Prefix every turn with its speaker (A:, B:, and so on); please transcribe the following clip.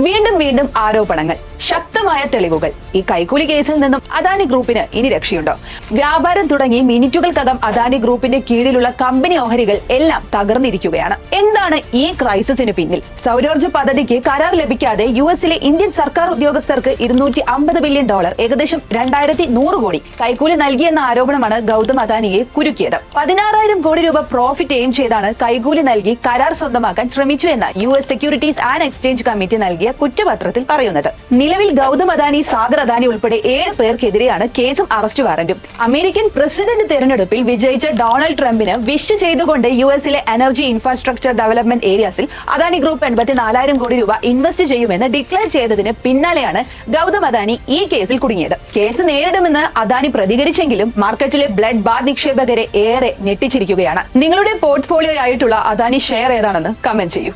A: വീണ്ടും വീണ്ടും ആരോപണങ്ങൾ, ശക്തമായ തെളിവുകൾ. ഈ കൈക്കൂലി കേസിൽ നിന്നും അദാനി ഗ്രൂപ്പിന് ഇനി രക്ഷയുണ്ടോ? വ്യാപാരം തുടങ്ങി മിനിറ്റുകൾക്കകം അദാനി ഗ്രൂപ്പിന്റെ കീഴിലുള്ള കമ്പനി ഓഹരികൾ എല്ലാം തകർന്നിരിക്കുകയാണ്. എന്താണ് ഈ ക്രൈസിസിന് പിന്നിൽ? സൗരോർജ്ജ പദ്ധതിക്ക് കരാർ ലഭിക്കാതെ യുഎസിലെ ഇന്ത്യൻ സർക്കാർ ഉദ്യോഗസ്ഥർക്ക് $250 ബില്യൺ, ഏകദേശം 2100 കോടി കൈക്കൂലി നൽകിയെന്ന ആരോപണമാണ് ഗൗതം അദാനിയെ കുരുക്കിയത്. 16,000 കോടി രൂപ പ്രോഫിറ്റ് എയിം ചെയ്താണ് കൈക്കൂലി നൽകി കരാർ സ്വന്തമാക്കാൻ ശ്രമിച്ചു എന്ന് US securities and exchange committee നൽകിയ കുറ്റപത്രത്തിൽ പറയുന്നത്. നിലവിൽ ഗൗതം അദാനി, സാഗർ അദാനി ഉൾപ്പെടെ 7 പേർക്കെതിരെയാണ് കേസും അറസ്റ്റ് വാറന്റും. അമേരിക്കൻ പ്രസിഡന്റ് തെരഞ്ഞെടുപ്പിൽ വിജയിച്ച ഡൊണാൾഡ് ട്രംപിന് വിഷ് ചെയ്തുകൊണ്ട് യുഎസിലെ എനർജി ഇൻഫ്രാസ്ട്രക്ചർ ഡെവലപ്മെന്റ് ഏരിയാസിൽ അദാനി ഗ്രൂപ്പ് 84,000 കോടി രൂപ ഇൻവെസ്റ്റ് ചെയ്യുമെന്ന് ഡിക്ലെയർ ചെയ്തതിന് പിന്നാലെയാണ് ഗൗതം അദാനി ഈ കേസിൽ കുടുങ്ങിയത്. കേസ് നേരിടുമെന്ന് അദാനി പ്രതികരിച്ചെങ്കിലും മാർക്കറ്റിലെ ബ്ലഡ് ബാത്ത് നിക്ഷേപകരെ ഏറെ ഞെട്ടിച്ചിരിക്കുകയാണ്. നിങ്ങളുടെ പോർട്ട്ഫോളിയോ ആയിട്ടുള്ള അദാനി ഷെയർ ഏതാണെന്ന് കമന്റ് ചെയ്യൂ.